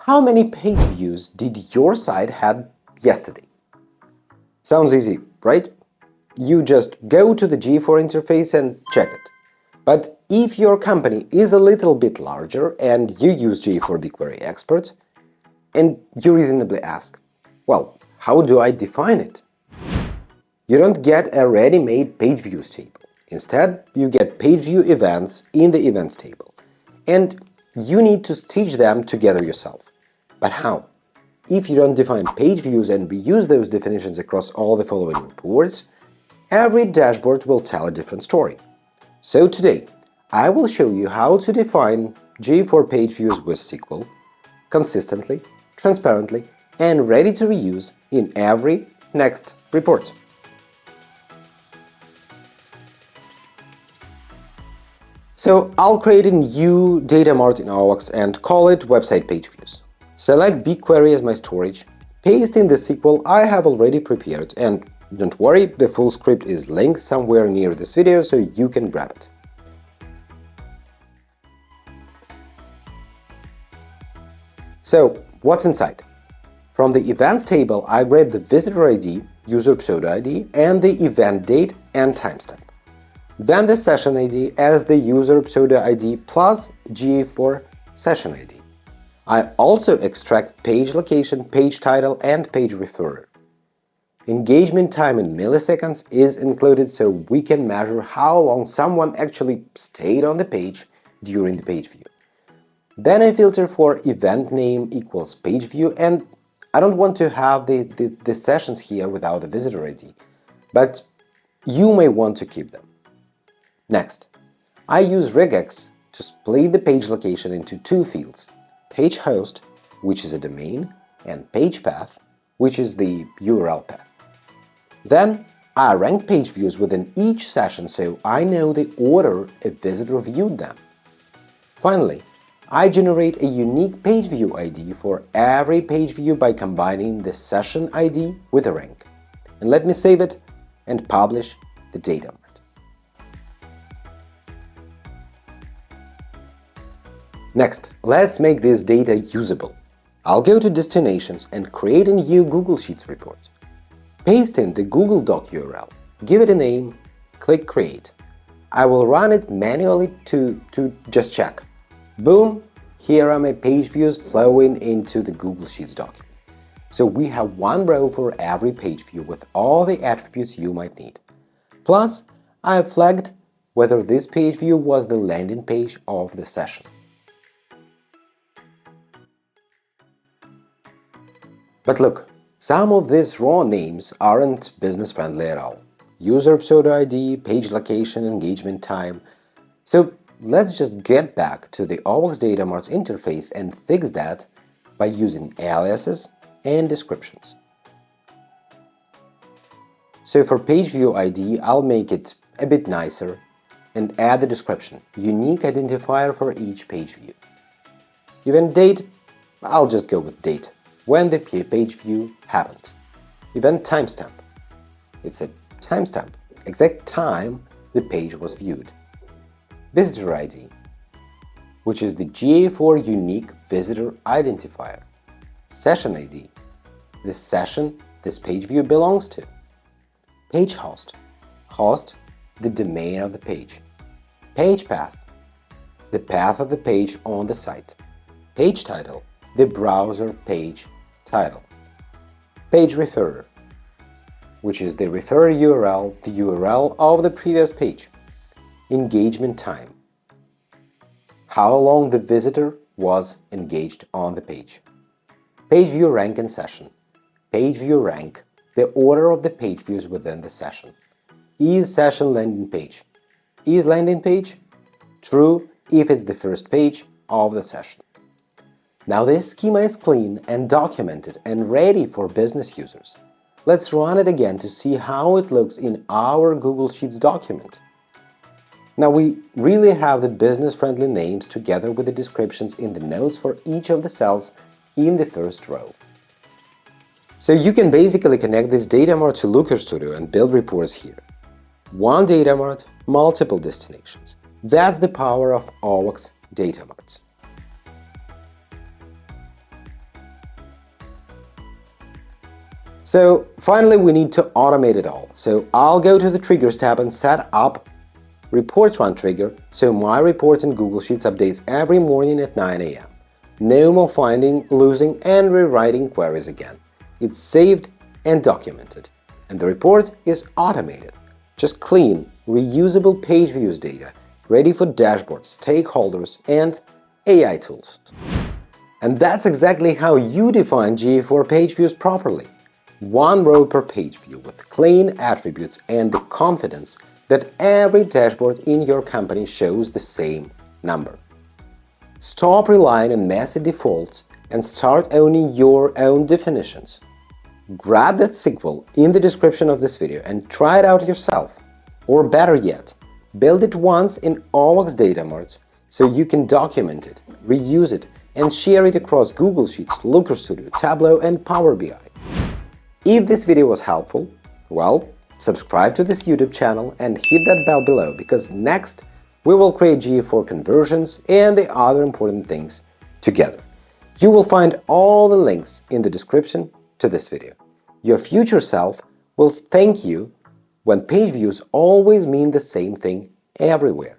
How many page views did your site have yesterday? Sounds easy, right? You just go to the GA4 interface and check it. But if your company is a little bit larger and you use GA4 BigQuery Expert, and you reasonably ask, well, how do I define it? You don't get a ready-made page views table. Instead, you get page view events in the events table. And you need to stitch them together yourself. But how? If you don't define page views and reuse those definitions across all the following reports, every dashboard will tell a different story. So today, I will show you how to define GA4 page views with SQL consistently, transparently, and ready to reuse in every next report. So I'll create a new data mart in OWOX and call it Website Page Views. Select BigQuery as my storage, paste in the SQL I have already prepared, and don't worry, the full script is linked somewhere near this video so you can grab it. So, what's inside? From the Events table, I grab the visitor ID, user pseudo ID, and the event date and timestamp. Then the session ID as the user pseudo ID plus GA4 session ID. I also extract page location, page title, and page referrer. Engagement time in milliseconds is included so we can measure how long someone actually stayed on the page during the page view. Then I filter for event name equals page view, and I don't want to have the sessions here without the visitor ID, but you may want to keep them. Next, I use regex to split the page location into two fields: page host, which is a domain, and page path, which is the URL path. Then I rank page views within each session so I know the order a visitor viewed them. Finally, I generate a unique page view ID for every page view by combining the session ID with a rank. And let me save it and publish the data mart. Next, let's make this data usable. I'll go to Destinations and create a new Google Sheets report. Paste in the Google Doc URL, give it a name, click Create. I will run it manually to just check. Boom! Here are my page views flowing into the Google Sheets document. So we have one row for every page view with all the attributes you might need. Plus, I have flagged whether this page view was the landing page of the session. But look, some of these raw names aren't business-friendly at all. User pseudo ID, page location, engagement time. So let's just get back to the OWOX Data Mart's interface and fix that by using aliases and descriptions. So for page view ID, I'll make it a bit nicer and add the description, unique identifier for each page view. Event date, I'll just go with date, when the page view happened. Event timestamp, it's a timestamp, exact time the page was viewed. Visitor ID, which is the GA4 unique visitor identifier. Session ID, the session this page view belongs to. Page host, host, the domain of the page. Page path, the path of the page on the site. Page title, the browser page title. Page referrer, which is the referrer URL, the URL of the previous page. Engagement time, how long the visitor was engaged on the page. Page view rank and session. Page view rank, the order of the page views within the session. Is session landing page? Is landing page true if it's the first page of the session? Now this schema is clean and documented and ready for business users. Let's run it again to see how it looks in our Google Sheets document. Now we really have the business-friendly names together with the descriptions in the notes for each of the cells in the first row. So you can basically connect this data mart to Looker Studio and build reports here. One data mart, multiple destinations. That's the power of OWOX data marts. So finally, we need to automate it all. So I'll go to the Triggers tab and set up Reports Run trigger, so my reports in Google Sheets updates every morning at 9 a.m. No more finding, losing, and rewriting queries again. It's saved and documented, and the report is automated. Just clean, reusable page views data, ready for dashboards, stakeholders, and AI tools. And that's exactly how you define GA4 page views properly. One row per page view with clean attributes and the confidence that every dashboard in your company shows the same number. Stop relying on messy defaults and start owning your own definitions. Grab that SQL in the description of this video and try it out yourself. Or better yet, build it once in OWOX data marts so you can document it, reuse it, and share it across Google Sheets, Looker Studio, Tableau, and Power BI. If this video was helpful, well, subscribe to this YouTube channel and hit that bell below, because next we will create GA4 conversions and the other important things together. You will find all the links in the description to this video. Your future self will thank you when page views always mean the same thing everywhere.